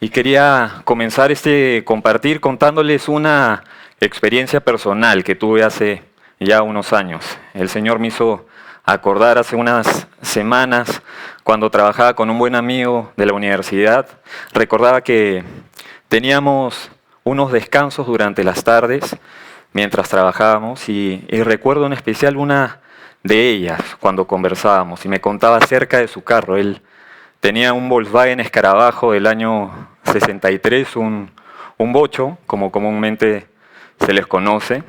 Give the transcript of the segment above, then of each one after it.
Y quería comenzar este compartir contándoles una experiencia personal que tuve hace ya unos años. El Señor me hizo acordar hace unas semanas cuando trabajaba con un buen amigo de la universidad. Recordaba que teníamos unos descansos durante las tardes mientras trabajábamos y recuerdo en especial una de ellas cuando conversábamos y me contaba acerca de su carro. Él tenía un Volkswagen Escarabajo del año 63, un bocho, como comúnmente se les conoce.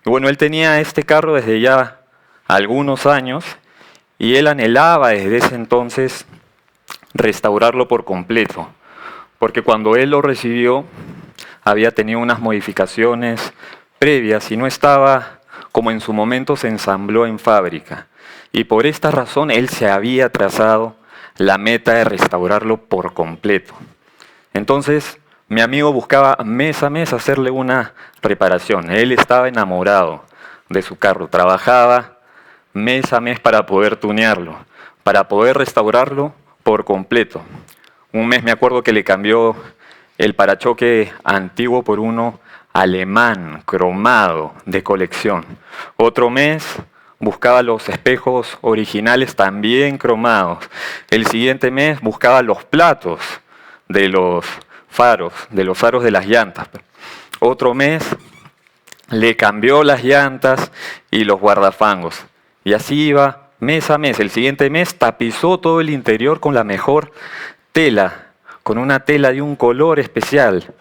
Y bueno, él tenía este carro desde ya algunos años y él anhelaba desde ese entonces restaurarlo por completo, porque cuando él lo recibió había tenido unas modificaciones previas y no estaba como en su momento se ensambló en fábrica. Y por esta razón él se había trazado la meta de restaurarlo por completo. Entonces, mi amigo buscaba mes a mes hacerle una reparación. Él estaba enamorado de su carro, trabajaba mes a mes para poder tunearlo, para poder restaurarlo por completo. Un mes me acuerdo que le cambió el parachoque antiguo por uno alemán, cromado, de colección. Otro mes buscaba los espejos originales también cromados. El siguiente mes buscaba los platos de los faros de las llantas. Otro mes le cambió las llantas y los guardafangos. Y así iba mes a mes. El siguiente mes tapizó todo el interior con la mejor tela, con una tela de un color especial.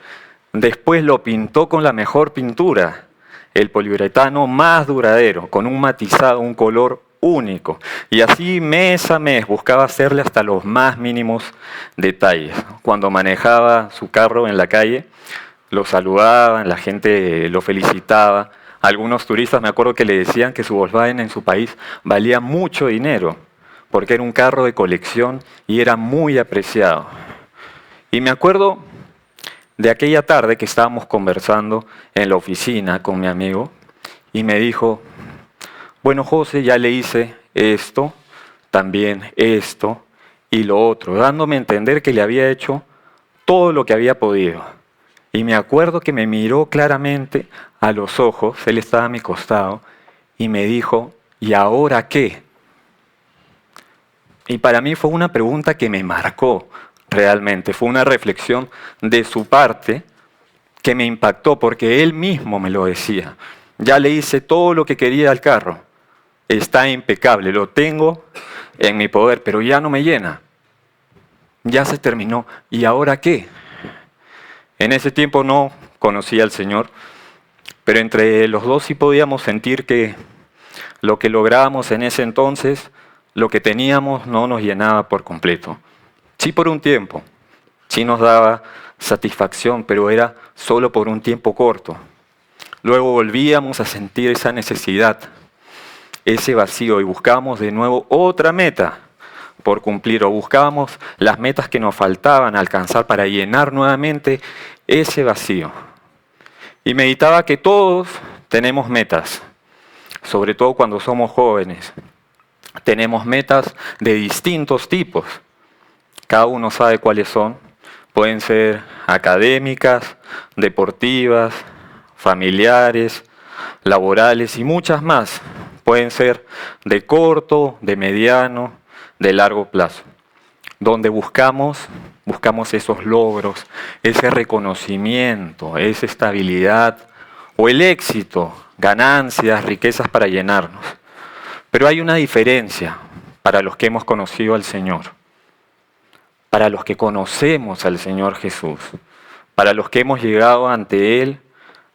Después lo pintó con la mejor pintura, el poliuretano más duradero, con un matizado, un color único. Y así mes a mes buscaba hacerle hasta los más mínimos detalles. Cuando manejaba su carro en la calle, lo saludaban, la gente lo felicitaba. Algunos turistas me acuerdo que le decían que su Volkswagen en su país valía mucho dinero, porque era un carro de colección y era muy apreciado. Y me acuerdo de aquella tarde que estábamos conversando en la oficina con mi amigo y me dijo, bueno, José, ya le hice esto, también esto y lo otro, dándome a entender que le había hecho todo lo que había podido. Y me acuerdo que me miró claramente a los ojos, él estaba a mi costado, y me dijo, ¿y ahora qué? Y para mí fue una pregunta que me marcó realmente, fue una reflexión de su parte que me impactó porque él mismo me lo decía. Ya le hice todo lo que quería al carro, está impecable, lo tengo en mi poder, pero ya no me llena. Ya se terminó, ¿y ahora qué? En ese tiempo no conocía al Señor, pero entre los dos sí podíamos sentir que lo que lográbamos en ese entonces, lo que teníamos no nos llenaba por completo. Sí por un tiempo, sí nos daba satisfacción, pero era solo por un tiempo corto. Luego volvíamos a sentir esa necesidad, ese vacío y buscábamos de nuevo otra meta por cumplir o buscábamos las metas que nos faltaban alcanzar para llenar nuevamente ese vacío. Y meditaba que todos tenemos metas, sobre todo cuando somos jóvenes. Tenemos metas de distintos tipos. Cada uno sabe cuáles son. Pueden ser académicas, deportivas, familiares, laborales y muchas más. Pueden ser de corto, de mediano, de largo plazo. Donde buscamos esos logros, ese reconocimiento, esa estabilidad o el éxito, ganancias, riquezas para llenarnos. Pero hay una diferencia para los que hemos conocido al Señor, para los que conocemos al Señor Jesús, para los que hemos llegado ante Él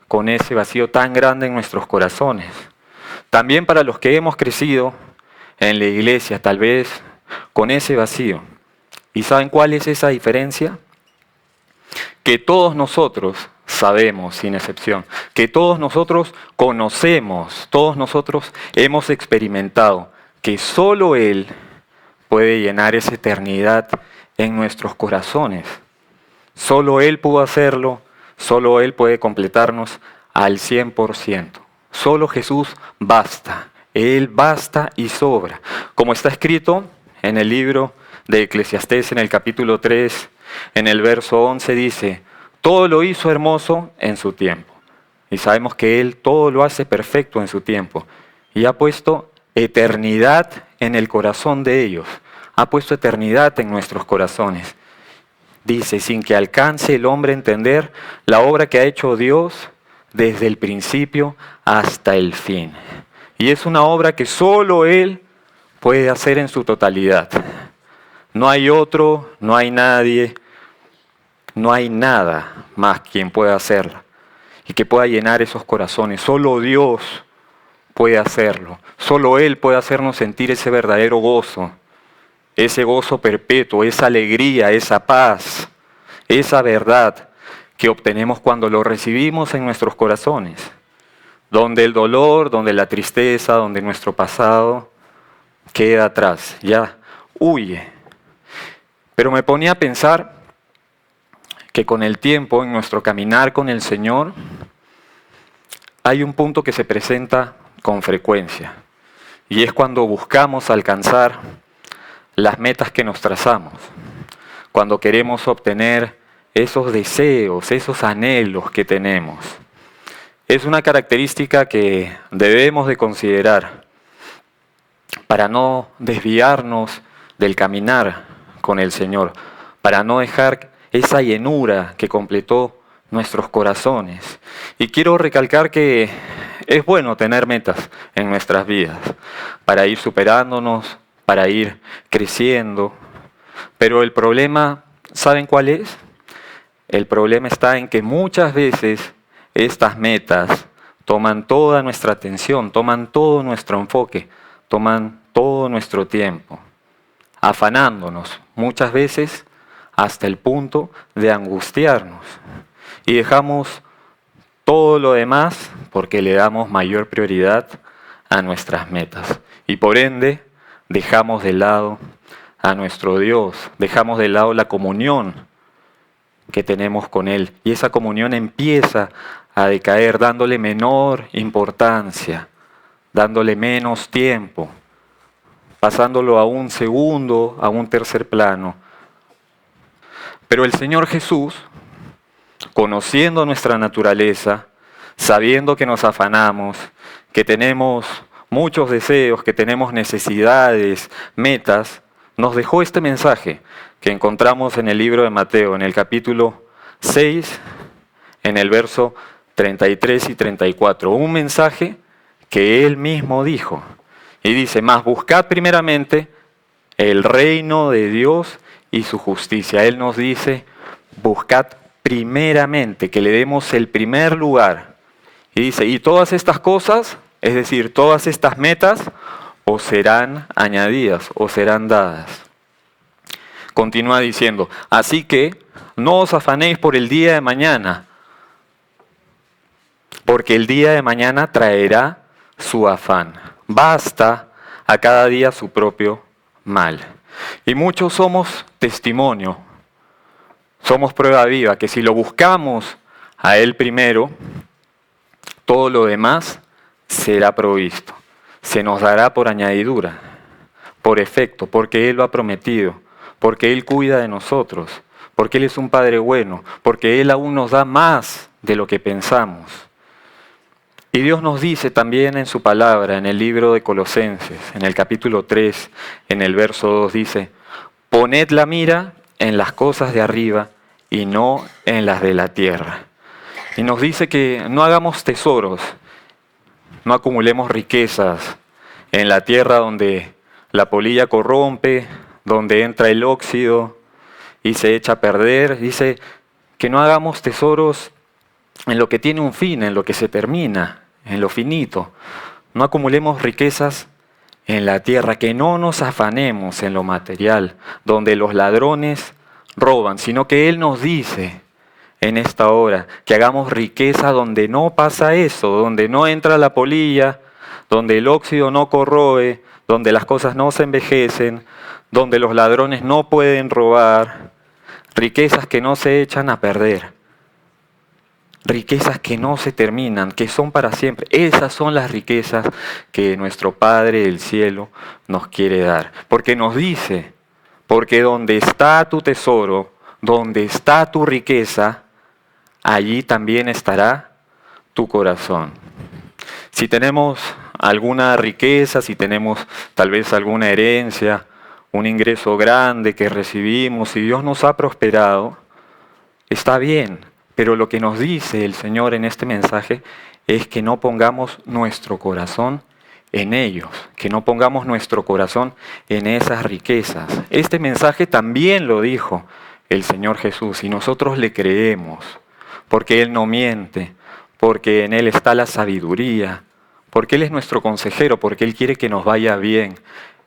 con ese vacío tan grande en nuestros corazones. También para los que hemos crecido en la iglesia, tal vez con ese vacío. ¿Y saben cuál es esa diferencia? Que todos nosotros sabemos, sin excepción, que todos nosotros conocemos, todos nosotros hemos experimentado que solo Él puede llenar esa eternidad en nuestros corazones. Solo Él pudo hacerlo, solo Él puede completarnos al 100%. Solo Jesús basta, Él basta y sobra. Como está escrito en el libro de Eclesiastés en el capítulo 3, En el verso 11 dice, todo lo hizo hermoso en su tiempo. Y sabemos que Él todo lo hace perfecto en su tiempo. Y ha puesto eternidad en el corazón de ellos. Ha puesto eternidad en nuestros corazones. Dice, sin que alcance el hombre a entender la obra que ha hecho Dios desde el principio hasta el fin. Y es una obra que solo Él puede hacer en su totalidad. No hay otro, no hay nadie, no hay nada más quien pueda hacerla y que pueda llenar esos corazones. Solo Dios puede hacerlo. Solo Él puede hacernos sentir ese verdadero gozo, ese gozo perpetuo, esa alegría, esa paz, esa verdad que obtenemos cuando lo recibimos en nuestros corazones, donde el dolor, donde la tristeza, donde nuestro pasado queda atrás, ya huye. Pero me ponía a pensar que con el tiempo, en nuestro caminar con el Señor, hay un punto que se presenta con frecuencia, y es cuando buscamos alcanzar las metas que nos trazamos, cuando queremos obtener esos deseos, esos anhelos que tenemos. Es una característica que debemos de considerar para no desviarnos del caminar con el Señor, para no dejar esa llenura que completó nuestros corazones. Y quiero recalcar que es bueno tener metas en nuestras vidas, para ir superándonos, para ir creciendo. Pero el problema, ¿saben cuál es? El problema está en que muchas veces estas metas toman toda nuestra atención, toman todo nuestro enfoque, toman todo nuestro tiempo, afanándonos muchas veces hasta el punto de angustiarnos. Y dejamos todo lo demás porque le damos mayor prioridad a nuestras metas. Y por ende, dejamos de lado a nuestro Dios, dejamos de lado la comunión que tenemos con Él. Y esa comunión empieza a decaer dándole menor importancia, dándole menos tiempo, pasándolo a un segundo, a un tercer plano. Pero el Señor Jesús, conociendo nuestra naturaleza, sabiendo que nos afanamos, que tenemos muchos deseos, que tenemos necesidades, metas, nos dejó este mensaje que encontramos en el libro de Mateo, en el capítulo 6, en el verso 33 y 34. Un mensaje que Él mismo dijo. Y dice, mas buscad primeramente el reino de Dios y su justicia. Él nos dice, buscad primeramente, que le demos el primer lugar. Y dice, y todas estas cosas, es decir, todas estas metas, os serán añadidas, os serán dadas. Continúa diciendo, así que no os afanéis por el día de mañana, porque el día de mañana traerá su afán. Basta a cada día su propio mal. Y muchos somos testimonio, somos prueba viva, que si lo buscamos a Él primero, todo lo demás será provisto. Se nos dará por añadidura, por efecto, porque Él lo ha prometido, porque Él cuida de nosotros, porque Él es un Padre bueno, porque Él aún nos da más de lo que pensamos. Y Dios nos dice también en su palabra, en el libro de Colosenses, en el capítulo 3, en el verso 2, dice, poned la mira en las cosas de arriba y no en las de la tierra. Y nos dice que no hagamos tesoros, no acumulemos riquezas en la tierra donde la polilla corrompe, donde entra el óxido y se echa a perder. Dice que no hagamos tesoros en lo que tiene un fin, en lo que se termina, en lo finito. No acumulemos riquezas en la tierra, que no nos afanemos en lo material, donde los ladrones roban, sino que Él nos dice en esta hora que hagamos riqueza donde no pasa eso, donde no entra la polilla, donde el óxido no corroe, donde las cosas no se envejecen, donde los ladrones no pueden robar, riquezas que no se echan a perder. Riquezas que no se terminan, que son para siempre. Esas son las riquezas que nuestro Padre del cielo nos quiere dar. Porque nos dice, porque donde está tu tesoro, donde está tu riqueza, allí también estará tu corazón. Si tenemos alguna riqueza, si tenemos tal vez alguna herencia, un ingreso grande que recibimos, si Dios nos ha prosperado, está bien, pero lo que nos dice el Señor en este mensaje es que no pongamos nuestro corazón en ellos, que no pongamos nuestro corazón en esas riquezas. Este mensaje también lo dijo el Señor Jesús y nosotros le creemos, porque Él no miente, porque en Él está la sabiduría, porque Él es nuestro consejero, porque Él quiere que nos vaya bien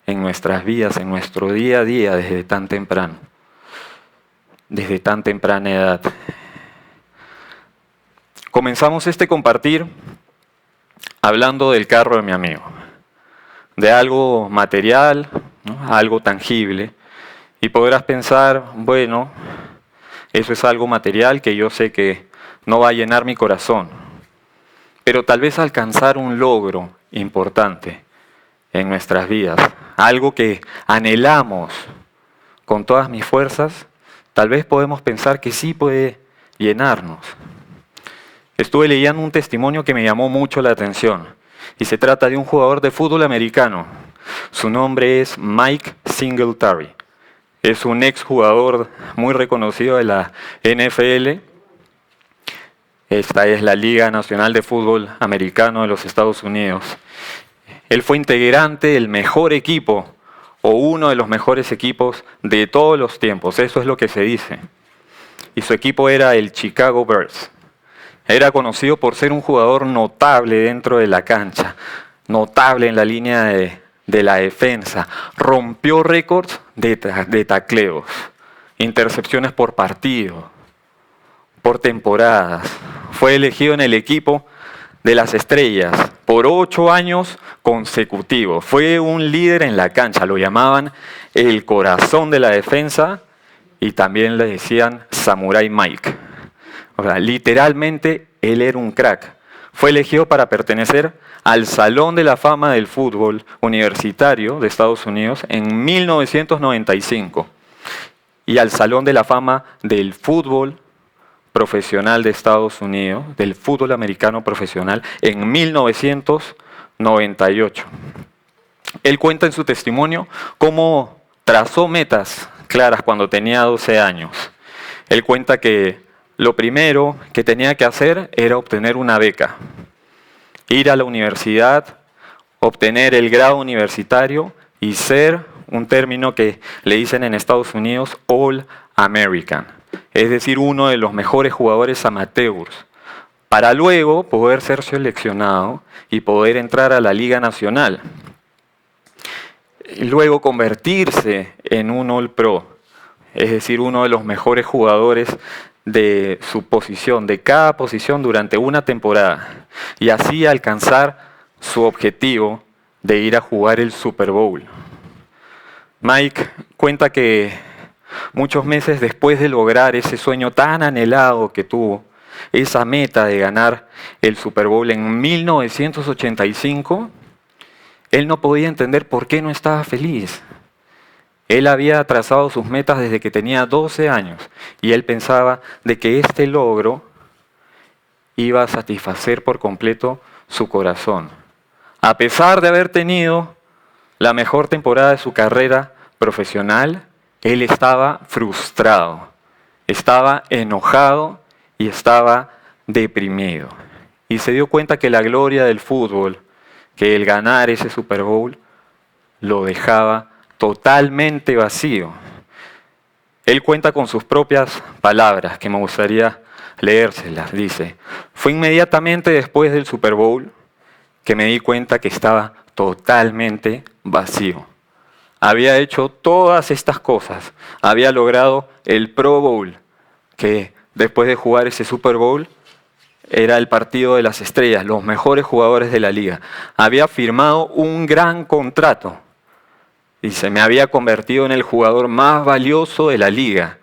en nuestras vidas, en nuestro día a día desde tan temprano, desde tan temprana edad. Comenzamos este compartir hablando del carro de mi amigo, de algo material, ¿no? Algo tangible. Y podrás pensar, bueno, eso es algo material que yo sé que no va a llenar mi corazón. Pero tal vez alcanzar un logro importante en nuestras vidas, algo que anhelamos con todas mis fuerzas, tal vez podemos pensar que sí puede llenarnos. Estuve leyendo un testimonio que me llamó mucho la atención y se trata de un jugador de fútbol americano. Su nombre es Mike Singletary. Es un exjugador muy reconocido de la NFL. Esta es la Liga Nacional de Fútbol Americano de los Estados Unidos. Él fue integrante del mejor equipo o uno de los mejores equipos de todos los tiempos. Eso es lo que se dice. Y su equipo era el Chicago Bears. Era conocido por ser un jugador notable dentro de la cancha, notable en la línea de la defensa. Rompió récords de tacleos, intercepciones por partido, por temporadas. Fue elegido en el equipo de las estrellas por 8 años consecutivos. Fue un líder en la cancha, lo llamaban el corazón de la defensa y también le decían Samurai Mike. O sea, literalmente él era un crack. Fue elegido para pertenecer al Salón de la Fama del Fútbol Universitario de Estados Unidos en 1995 y al Salón de la Fama del Fútbol Profesional de Estados Unidos, del fútbol americano profesional, en 1998. Él cuenta en su testimonio cómo trazó metas claras cuando tenía 12 años. Él cuenta que lo primero que tenía que hacer era obtener una beca, ir a la universidad, obtener el grado universitario y ser un término que le dicen en Estados Unidos All American, es decir, uno de los mejores jugadores amateurs, para luego poder ser seleccionado y poder entrar a la Liga Nacional. Y luego convertirse en un All Pro, es decir, uno de los mejores jugadores de su posición, de cada posición durante una temporada, y así alcanzar su objetivo de ir a jugar el Super Bowl. Mike cuenta que muchos meses después de lograr ese sueño tan anhelado que tuvo, esa meta de ganar el Super Bowl en 1985, él no podía entender por qué no estaba feliz. Él había trazado sus metas desde que tenía 12 años y él pensaba de que este logro iba a satisfacer por completo su corazón. A pesar de haber tenido la mejor temporada de su carrera profesional, él estaba frustrado, estaba enojado y estaba deprimido. Y se dio cuenta que la gloria del fútbol, que el ganar ese Super Bowl, lo dejaba totalmente vacío. Él cuenta con sus propias palabras, que me gustaría leérselas. Dice: fue inmediatamente después del Super Bowl que me di cuenta que estaba totalmente vacío. Había hecho todas estas cosas, había logrado el Pro Bowl, que después de jugar ese Super Bowl era el partido de las estrellas, los mejores jugadores de la liga. Había firmado un gran contrato y se me había convertido en el jugador más valioso de la liga.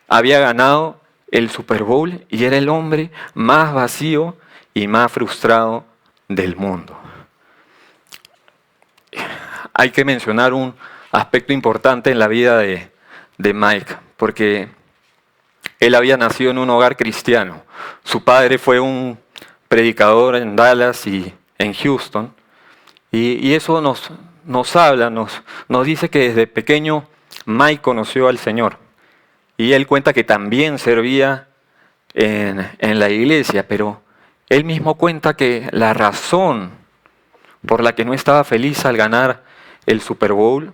Había ganado el Super Bowl y era el hombre más vacío y más frustrado del mundo. Hay que mencionar un aspecto importante en la vida de Mike, porque él había nacido en un hogar cristiano. Su padre fue un predicador en Dallas y en Houston, y eso nos habla, nos dice que desde pequeño Mike conoció al Señor. Y él cuenta que también servía en la iglesia, pero él mismo cuenta que la razón por la que no estaba feliz al ganar el Super Bowl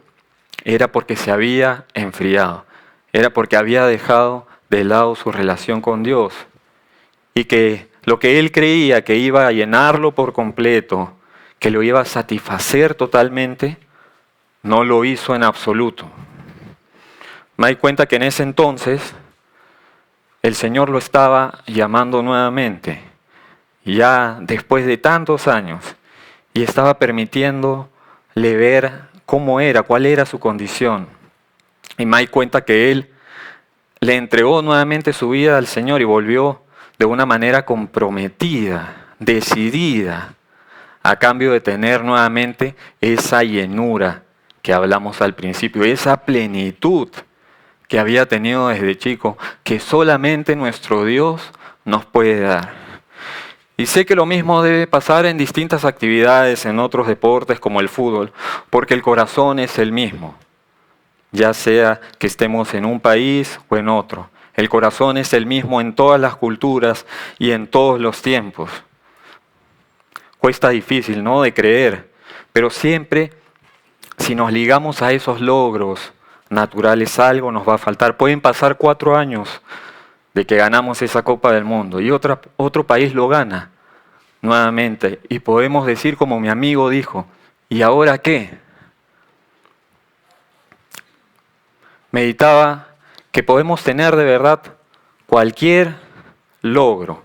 era porque se había enfriado, era porque había dejado de lado su relación con Dios, y que lo que él creía que iba a llenarlo por completo, que lo iba a satisfacer totalmente, no lo hizo en absoluto. Me di cuenta que en ese entonces el Señor lo estaba llamando nuevamente, ya después de tantos años, y estaba permitiéndole ver cómo era, cuál era su condición. Y me di cuenta que él le entregó nuevamente su vida al Señor y volvió de una manera comprometida, decidida, a cambio de tener nuevamente esa llenura que hablamos al principio, esa plenitud que había tenido desde chico, que solamente nuestro Dios nos puede dar. Y sé que lo mismo debe pasar en distintas actividades, en otros deportes como el fútbol, porque el corazón es el mismo, ya sea que estemos en un país o en otro. El corazón es el mismo en todas las culturas y en todos los tiempos. Cuesta difícil, ¿no?, de creer, pero siempre, si nos ligamos a esos logros naturales, algo nos va a faltar. Pueden pasar 4 años de que ganamos esa Copa del Mundo y otro país lo gana nuevamente, y podemos decir como mi amigo dijo, ¿y ahora qué? Meditaba que podemos tener de verdad cualquier logro.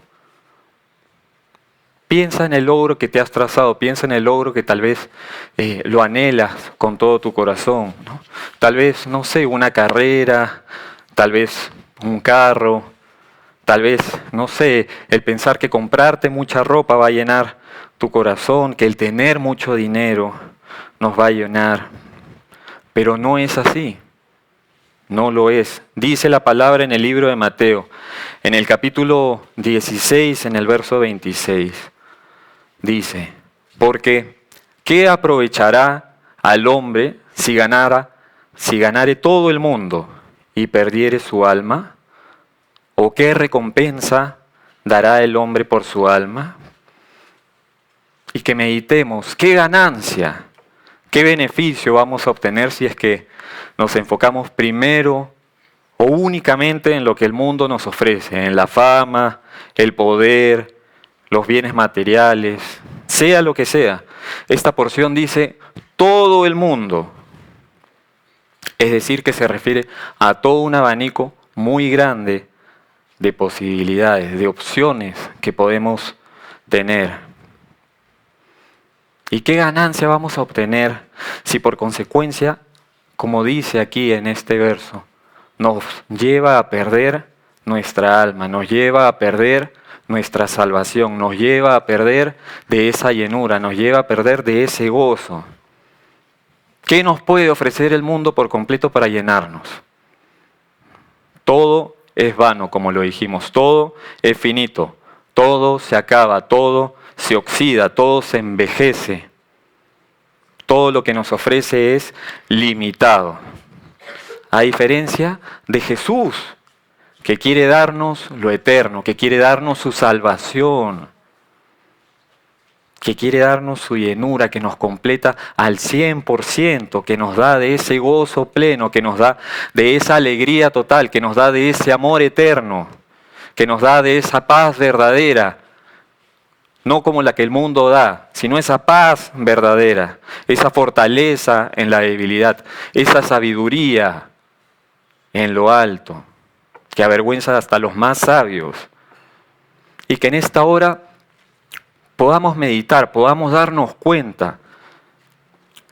Piensa en el logro que te has trazado, piensa en el logro que tal vez lo anhelas con todo tu corazón, ¿no? Tal vez, no sé, una carrera, tal vez un carro, tal vez, no sé, el pensar que comprarte mucha ropa va a llenar tu corazón, que el tener mucho dinero nos va a llenar. Pero no es así, no lo es. Dice la palabra en el libro de Mateo, en el capítulo 16, en el verso 26. Dice, porque ¿qué aprovechará al hombre si ganare todo el mundo y perdiere su alma? ¿O qué recompensa dará el hombre por su alma? Y que meditemos, ¿qué ganancia, qué beneficio vamos a obtener si es que nos enfocamos primero o únicamente en lo que el mundo nos ofrece, en la fama, el poder, los bienes materiales, sea lo que sea? Esta porción dice todo el mundo, es decir, que se refiere a todo un abanico muy grande de posibilidades, de opciones que podemos tener. ¿Y qué ganancia vamos a obtener si por consecuencia, como dice aquí en este verso, nos lleva a perder nuestra alma, nos lleva a perder nuestra salvación, nos lleva a perder de esa llenura, nos lleva a perder de ese gozo? ¿Qué nos puede ofrecer el mundo por completo para llenarnos? Todo es vano, como lo dijimos, todo es finito, todo se acaba, todo se oxida, todo se envejece. Todo lo que nos ofrece es limitado. A diferencia de Jesús, que quiere darnos lo eterno, que quiere darnos su salvación, que quiere darnos su llenura, que nos completa al 100%, que nos da de ese gozo pleno, que nos da de esa alegría total, que nos da de ese amor eterno, que nos da de esa paz verdadera, no como la que el mundo da, sino esa paz verdadera, esa fortaleza en la debilidad, esa sabiduría en lo alto, que avergüenza hasta los más sabios. Y que en esta hora podamos meditar, podamos darnos cuenta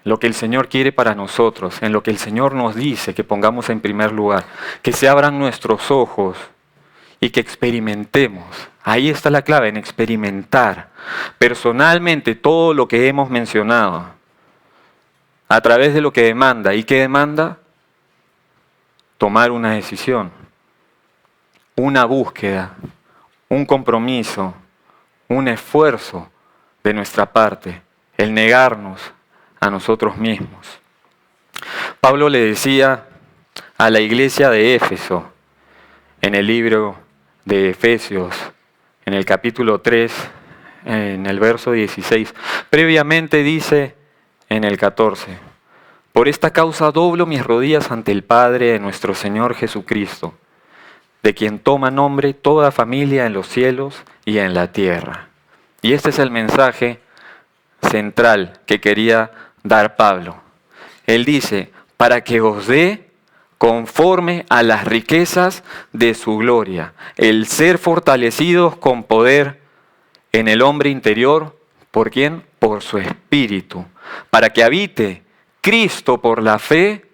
lo que el Señor quiere para nosotros, en lo que el Señor nos dice que pongamos en primer lugar, que se abran nuestros ojos y que experimentemos. Ahí está la clave, en experimentar personalmente todo lo que hemos mencionado, a través de lo que demanda. ¿Y qué demanda? tomar una decisión, una búsqueda, un compromiso, un esfuerzo de nuestra parte, el negarnos a nosotros mismos. Pablo le decía a la iglesia de Éfeso, en el libro de Efesios, en el capítulo 3, en el verso 16, previamente dice en el 14, por esta causa doblo mis rodillas ante el Padre de nuestro Señor Jesucristo, de quien toma nombre toda familia en los cielos y en la tierra. Y este es el mensaje central que quería dar Pablo. Él dice, para que os dé conforme a las riquezas de su gloria, el ser fortalecidos con poder en el hombre interior, ¿por quién? Por su Espíritu, para que habite Cristo por la fe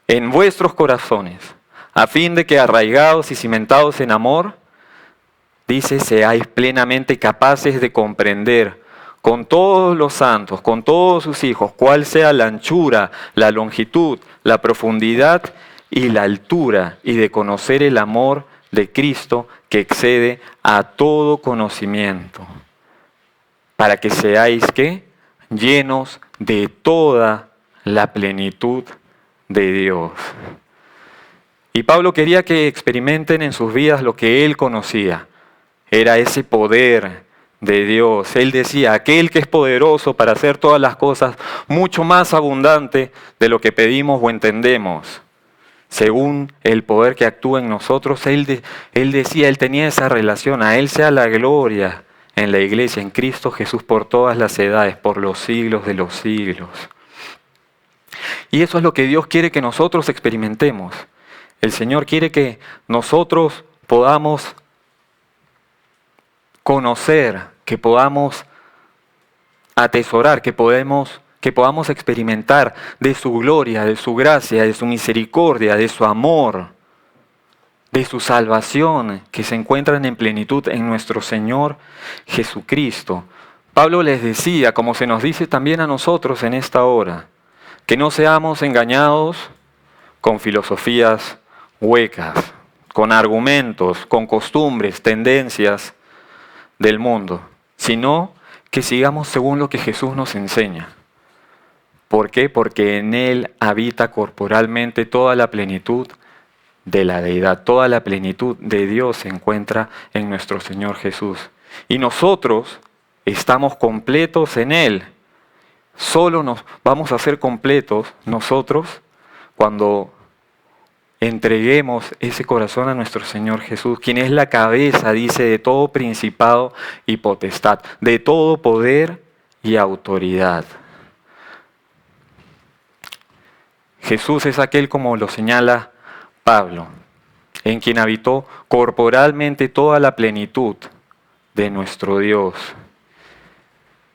en vuestros corazones, a fin de que arraigados y cimentados en amor, dice, seáis plenamente capaces de comprender con todos los santos, con todos sus hijos, cuál sea la anchura, la longitud, la profundidad y la altura, y de conocer el amor de Cristo que excede a todo conocimiento, para que seáis, ¿qué? Llenos de toda la plenitud de Dios. Y Pablo quería que experimenten en sus vidas lo que él conocía, era ese poder de Dios. Él decía, aquel que es poderoso para hacer todas las cosas mucho más abundante de lo que pedimos o entendemos. Según el poder que actúa en nosotros, él decía, él tenía esa relación, a él sea la gloria en la iglesia, en Cristo Jesús por todas las edades, por los siglos de los siglos. Y eso es lo que Dios quiere que nosotros experimentemos. El Señor quiere que nosotros podamos conocer, que podamos atesorar, que podamos experimentar de su gloria, de su gracia, de su misericordia, de su amor, de su salvación, que se encuentran en plenitud en nuestro Señor Jesucristo. Pablo les decía, como se nos dice también a nosotros en esta hora, que no seamos engañados con filosofías huecas, con argumentos, con costumbres, tendencias del mundo, sino que sigamos según lo que Jesús nos enseña. ¿Por qué? Porque en Él habita corporalmente toda la plenitud de la deidad, toda la plenitud de Dios se encuentra en nuestro Señor Jesús. Y nosotros estamos completos en Él. Solo nos vamos a ser completos nosotros cuando entreguemos ese corazón a nuestro Señor Jesús, quien es la cabeza, dice, de todo principado y potestad, de todo poder y autoridad. Jesús es aquel, como lo señala Pablo, en quien habitó corporalmente toda la plenitud de nuestro Dios.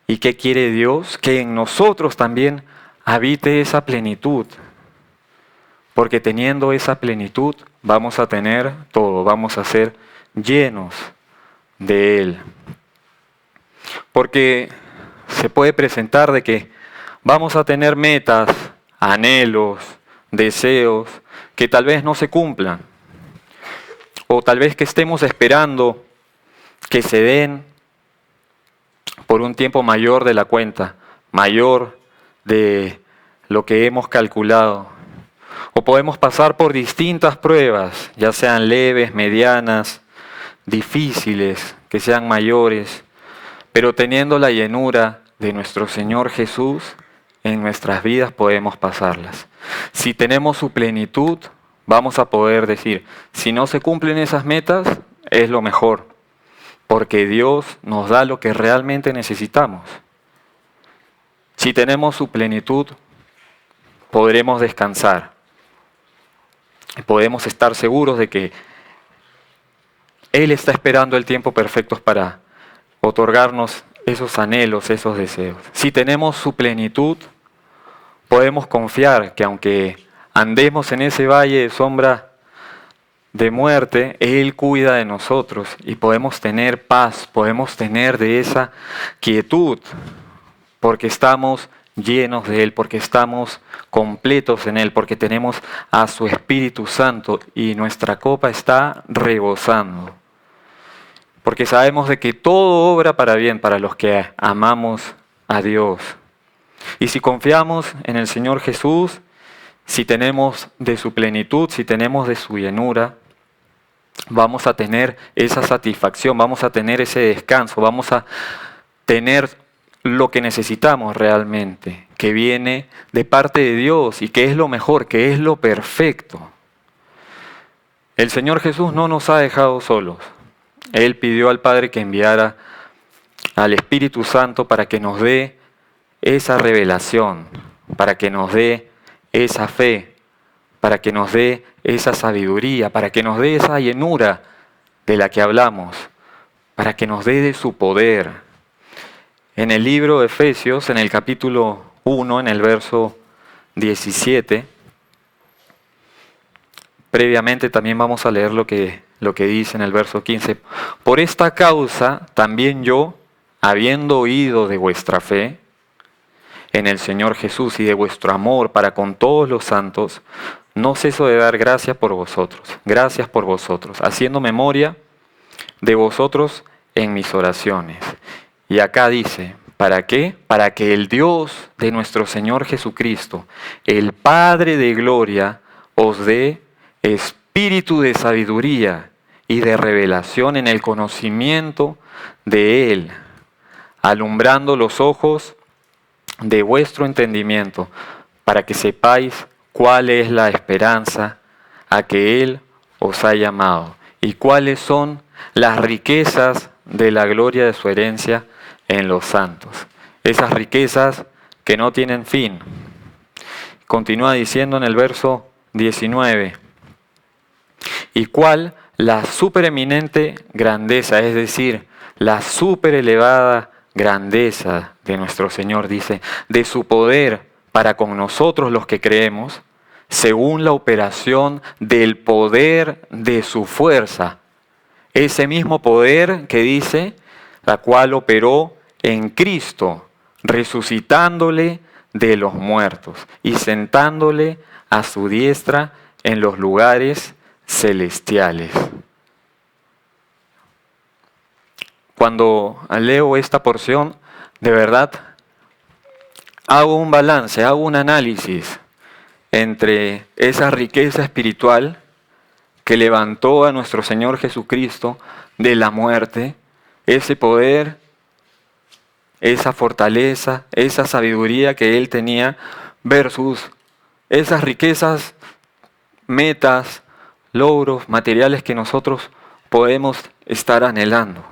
¿Y qué quiere Dios? Que en nosotros también habite esa plenitud. Porque teniendo esa plenitud vamos a tener todo, vamos a ser llenos de Él. Porque se puede presentar de que vamos a tener metas, anhelos, deseos que tal vez no se cumplan. O tal vez que estemos esperando que se den por un tiempo mayor de la cuenta, mayor de lo que hemos calculado. O podemos pasar por distintas pruebas, ya sean leves, medianas, difíciles, que sean mayores, pero teniendo la llenura de nuestro Señor Jesús, en nuestras vidas podemos pasarlas. Si tenemos su plenitud, vamos a poder decir, si no se cumplen esas metas, es lo mejor, porque Dios nos da lo que realmente necesitamos. Si tenemos su plenitud, podremos descansar. Podemos estar seguros de que Él está esperando el tiempo perfecto para otorgarnos esos anhelos, esos deseos. Si tenemos su plenitud, podemos confiar que aunque andemos en ese valle de sombra de muerte, Él cuida de nosotros y podemos tener paz, podemos tener de esa quietud, porque estamos llenos de Él, porque estamos completos en Él, porque tenemos a su Espíritu Santo y nuestra copa está rebosando. Porque sabemos de que todo obra para bien para los que amamos a Dios. Y si confiamos en el Señor Jesús, si tenemos de su plenitud, si tenemos de su llenura, vamos a tener esa satisfacción, vamos a tener ese descanso, vamos a tener lo que necesitamos realmente, que viene de parte de Dios y que es lo mejor, que es lo perfecto. El Señor Jesús no nos ha dejado solos. Él pidió al Padre que enviara al Espíritu Santo para que nos dé esa revelación, para que nos dé esa fe, para que nos dé esa sabiduría, para que nos dé esa llenura de la que hablamos, para que nos dé de su poder. En el libro de Efesios, en el capítulo 1, en el verso 17, previamente también vamos a leer lo que dice en el verso 15. Por esta causa también yo, habiendo oído de vuestra fe en el Señor Jesús y de vuestro amor para con todos los santos, no ceso de dar gracias por vosotros, haciendo memoria de vosotros en mis oraciones. Y acá dice, ¿para qué? Para que el Dios de nuestro Señor Jesucristo, el Padre de gloria, os dé espíritu de sabiduría y de revelación en el conocimiento de Él, alumbrando los ojos de vuestro entendimiento, para que sepáis cuál es la esperanza a que Él os ha llamado y cuáles son las riquezas de la gloria de su herencia en los santos. Esas riquezas que no tienen fin. Continúa diciendo en el verso 19, y cuál la supereminente grandeza, es decir, la superelevada grandeza de nuestro Señor, dice, de su poder para con nosotros los que creemos, según la operación del poder de su fuerza. Ese mismo poder que dice, la cual operó en Cristo, resucitándole de los muertos y sentándole a su diestra en los lugares celestiales. Cuando leo esta porción, de verdad, hago un balance, hago un análisis entre esa riqueza espiritual que levantó a nuestro Señor Jesucristo de la muerte, ese poder, esa fortaleza, esa sabiduría que Él tenía, versus esas riquezas, metas, logros, materiales que nosotros podemos estar anhelando.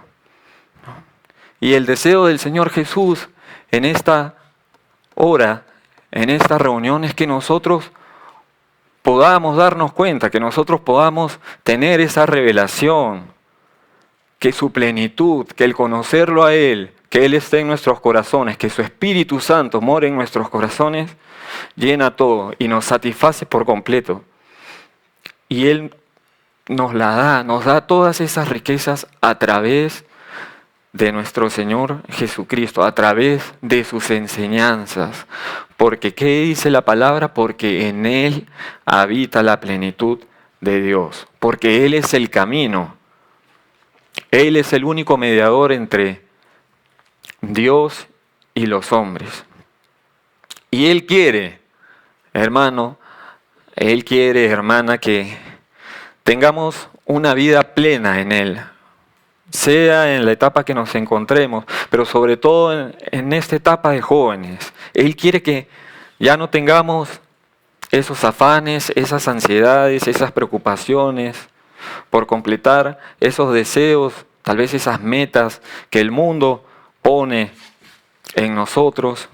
Y el deseo del Señor Jesús en esta hora, en esta reunión, es que nosotros podamos darnos cuenta, que nosotros podamos tener esa revelación, que su plenitud, que el conocerlo a Él, que Él esté en nuestros corazones, que su Espíritu Santo more en nuestros corazones, llena todo y nos satisface por completo. Y Él nos da todas esas riquezas a través de nuestro Señor Jesucristo, a través de sus enseñanzas. Porque, ¿qué dice la palabra? Porque en Él habita la plenitud de Dios. Porque Él es el camino. Él es el único mediador entre Dios y los hombres. Y Él quiere, hermano, Él quiere, hermana, que tengamos una vida plena en Él. Sea en la etapa que nos encontremos, pero sobre todo en esta etapa de jóvenes. Él quiere que ya no tengamos esos afanes, esas ansiedades, esas preocupaciones por completar esos deseos, tal vez esas metas que el mundo pone en nosotros.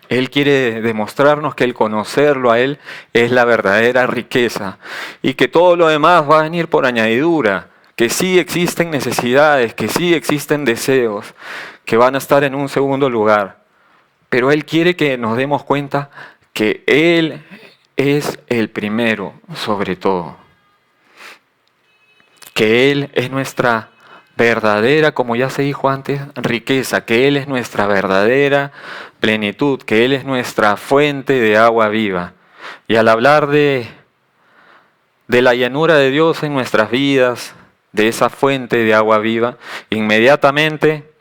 Él quiere demostrarnos que el conocerlo a Él es la verdadera riqueza y que todo lo demás va a venir por añadidura. Que sí existen necesidades, que sí existen deseos, que van a estar en un segundo lugar. Pero Él quiere que nos demos cuenta que Él es el primero sobre todo. Que Él es nuestra verdadera, como ya se dijo antes, riqueza. Que Él es nuestra verdadera plenitud, que Él es nuestra fuente de agua viva. Y al hablar de la llanura de Dios en nuestras vidas, de esa fuente de agua viva, inmediatamente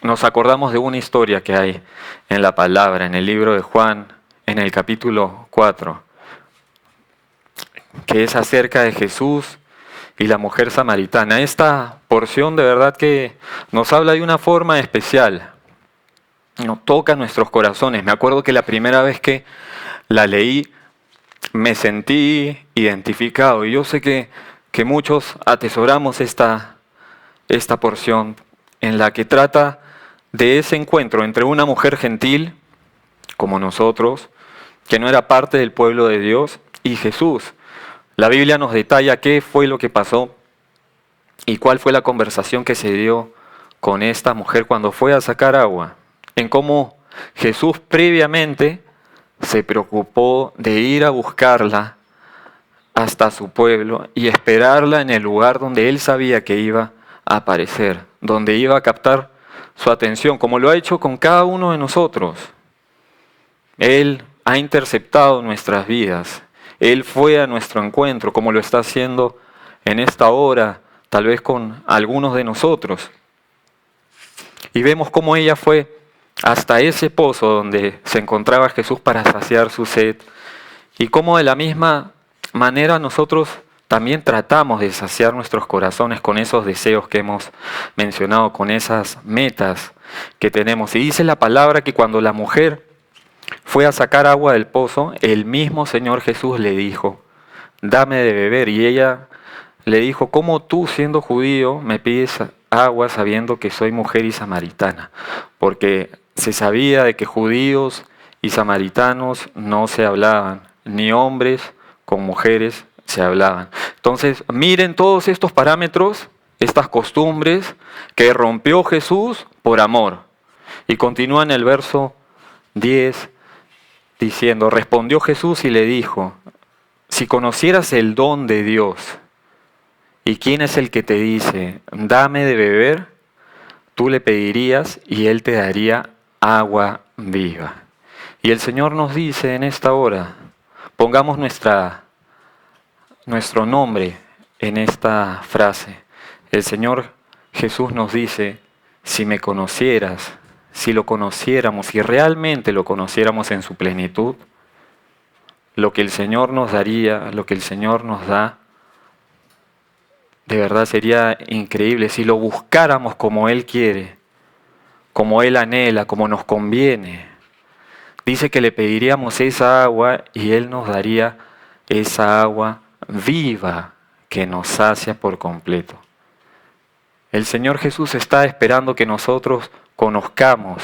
nos acordamos de una historia que hay en la palabra, en el libro de Juan, en el capítulo 4, que es acerca de Jesús y la mujer samaritana. Esta porción de verdad que nos habla de una forma especial, nos toca nuestros corazones. Me acuerdo que la primera vez que la leí me sentí identificado, y yo sé que muchos atesoramos esta porción en la que trata de ese encuentro entre una mujer gentil, como nosotros, que no era parte del pueblo de Dios, y Jesús. La Biblia nos detalla qué fue lo que pasó y cuál fue la conversación que se dio con esta mujer cuando fue a sacar agua, en cómo Jesús previamente se preocupó de ir a buscarla hasta su pueblo y esperarla en el lugar donde él sabía que iba a aparecer, donde iba a captar su atención, como lo ha hecho con cada uno de nosotros. Él ha interceptado nuestras vidas. Él fue a nuestro encuentro, como lo está haciendo en esta hora, tal vez con algunos de nosotros. Y vemos cómo ella fue hasta ese pozo donde se encontraba Jesús para saciar su sed. Y cómo de la misma manera nosotros también tratamos de saciar nuestros corazones con esos deseos que hemos mencionado, con esas metas que tenemos. Y dice la palabra que cuando la mujer fue a sacar agua del pozo, el mismo Señor Jesús le dijo, dame de beber. Y ella le dijo, ¿cómo tú, siendo judío, me pides agua sabiendo que soy mujer y samaritana? Porque se sabía de que judíos y samaritanos no se hablaban, ni hombres con mujeres se hablaban. Entonces, miren todos estos parámetros, estas costumbres que rompió Jesús por amor. Y continúa en el verso 10 diciendo, respondió Jesús y le dijo, si conocieras el don de Dios y quién es el que te dice, dame de beber, tú le pedirías y él te daría agua viva. Y el Señor nos dice en esta hora, pongamos nuestro nombre en esta frase. El Señor Jesús nos dice, si me conocieras, si lo conociéramos, si realmente lo conociéramos en su plenitud, lo que el Señor nos daría, lo que el Señor nos da, de verdad sería increíble. Si lo buscáramos como Él quiere, como Él anhela, como nos conviene. Dice que le pediríamos esa agua y Él nos daría esa agua viva que nos sacia por completo. El Señor Jesús está esperando que nosotros conozcamos,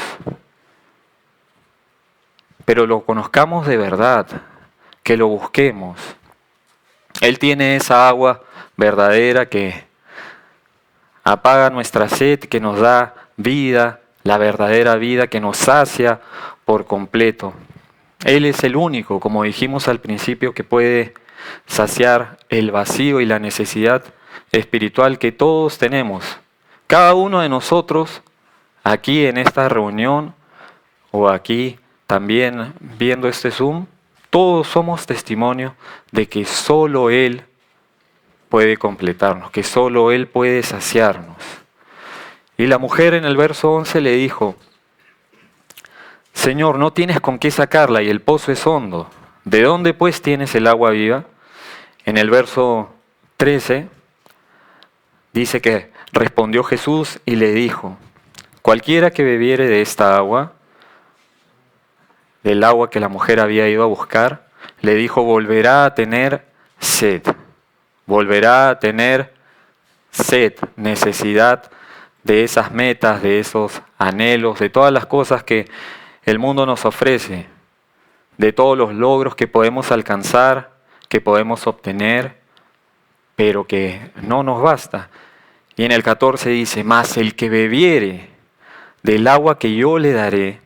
pero lo conozcamos de verdad, que lo busquemos. Él tiene esa agua verdadera que apaga nuestra sed, que nos da vida, la verdadera vida que nos sacia por completo. Él es el único, como dijimos al principio, que puede saciar el vacío y la necesidad espiritual que todos tenemos. Cada uno de nosotros, aquí en esta reunión o aquí también viendo este Zoom, todos somos testimonio de que solo Él puede completarnos, que solo Él puede saciarnos. Y la mujer en el verso 11 le dijo, Señor, no tienes con qué sacarla y el pozo es hondo. ¿De dónde pues tienes el agua viva? En el verso 13 dice que respondió Jesús y le dijo, cualquiera que bebiere de esta agua, del agua que la mujer había ido a buscar, le dijo, volverá a tener sed. Volverá a tener sed, necesidad de esas metas, de esos anhelos, de todas las cosas que el mundo nos ofrece, de todos los logros que podemos alcanzar, que podemos obtener, pero que no nos basta. Y en el 14 dice, mas el que bebiere del agua que yo le daré,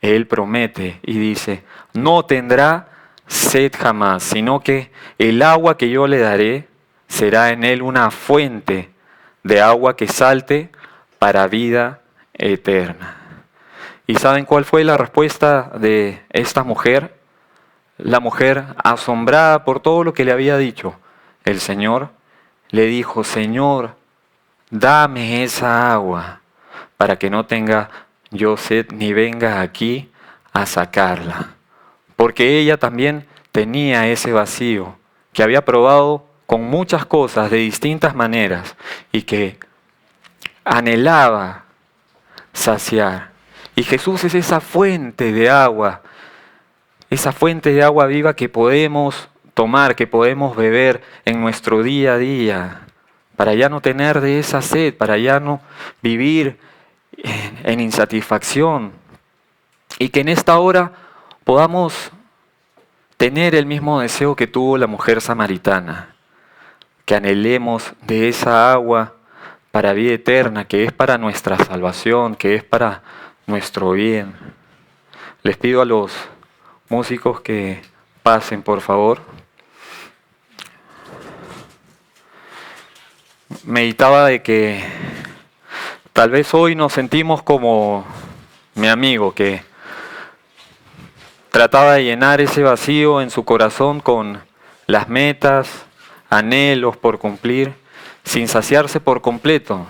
Él promete y dice, no tendrá sed jamás, sino que el agua que yo le daré será en él una fuente de agua que salte para vida eterna. ¿Y saben cuál fue la respuesta de esta mujer? La mujer, asombrada por todo lo que le había dicho el Señor, le dijo: Señor, dame esa agua para que no tenga yo sed ni venga aquí a sacarla. Porque ella también tenía ese vacío que había probado con muchas cosas de distintas maneras y que anhelaba saciar. Y Jesús es esa fuente de agua, esa fuente de agua viva que podemos tomar, que podemos beber en nuestro día a día, para ya no tener de esa sed, para ya no vivir en insatisfacción. Y que en esta hora podamos tener el mismo deseo que tuvo la mujer samaritana, que anhelemos de esa agua para vida eterna, que es para nuestra salvación, que es para nuestro bien. Les pido a los músicos que pasen, por favor. Meditaba de que tal vez hoy nos sentimos como mi amigo que trataba de llenar ese vacío en su corazón con las metas, anhelos por cumplir, sin saciarse por completo.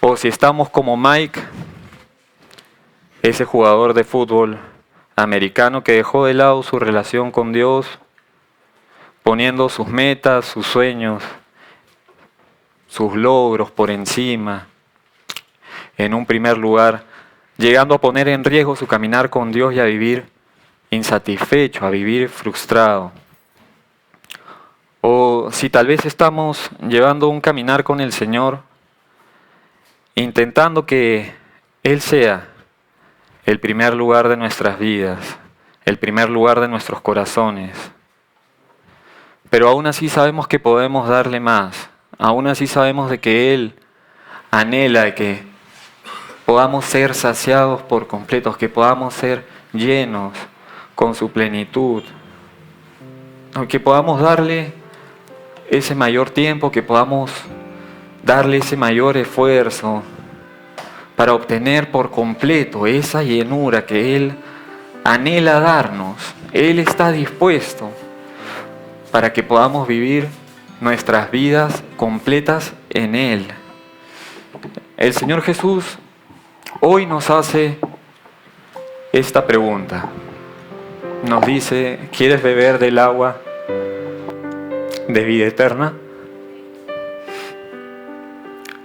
O si estamos como Mike, ese jugador de fútbol americano que dejó de lado su relación con Dios, poniendo sus metas, sus sueños, sus logros por encima, en un primer lugar, llegando a poner en riesgo su caminar con Dios y a vivir insatisfecho, a vivir frustrado. O si tal vez estamos llevando un caminar con el Señor, intentando que Él sea el primer lugar de nuestras vidas, el primer lugar de nuestros corazones. Pero aún así sabemos que podemos darle más, aún así sabemos de que Él anhela de que podamos ser saciados por completo, que podamos ser llenos con su plenitud, que podamos darle ese mayor tiempo, que podamos darle ese mayor esfuerzo para obtener por completo esa llenura que Él anhela darnos. Él está dispuesto para que podamos vivir nuestras vidas completas en Él. El Señor Jesús hoy nos hace esta pregunta. Nos dice: ¿quieres beber del agua de vida eterna?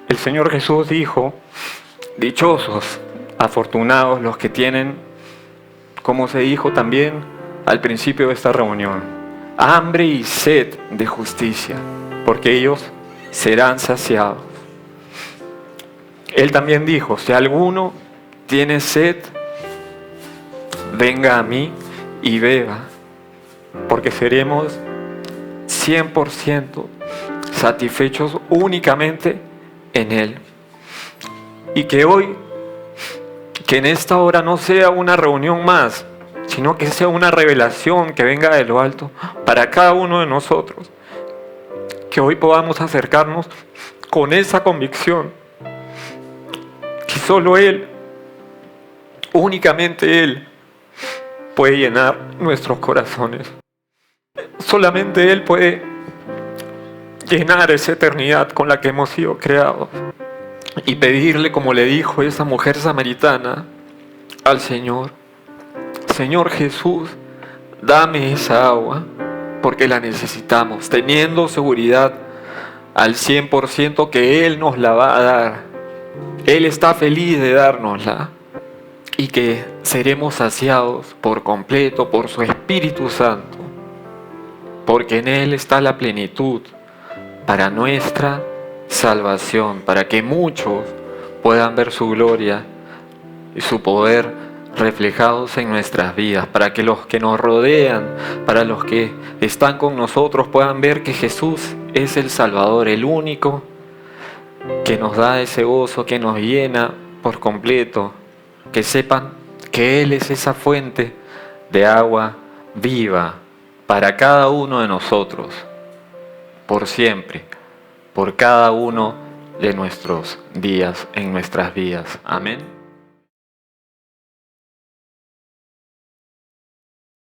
El Señor Jesús dijo: dichosos, afortunados los que tienen, como se dijo también al principio de esta reunión, hambre y sed de justicia, porque ellos serán saciados. Él también dijo: si alguno tiene sed, venga a mí y beba, porque seremos 100% satisfechos únicamente en Él. Y que hoy, que en esta hora no sea una reunión más, sino que sea una revelación que venga de lo alto para cada uno de nosotros. Que hoy podamos acercarnos con esa convicción que solo Él, únicamente Él, puede llenar nuestros corazones. Solamente Él puede llenar esa eternidad con la que hemos sido creados. Y pedirle, como le dijo esa mujer samaritana al Señor: Señor Jesús, dame esa agua, porque la necesitamos, teniendo seguridad al 100% que Él nos la va a dar. Él está feliz de dárnosla y que seremos saciados por completo por su Espíritu Santo, porque en Él está la plenitud para nuestra salvación, para que muchos puedan ver su gloria y su poder reflejados en nuestras vidas, para que los que nos rodean, para los que están con nosotros puedan ver que Jesús es el Salvador, el único que nos da ese gozo, que nos llena por completo, que sepan que Él es esa fuente de agua viva para cada uno de nosotros, por siempre, por cada uno de nuestros días, en nuestras vidas. Amén.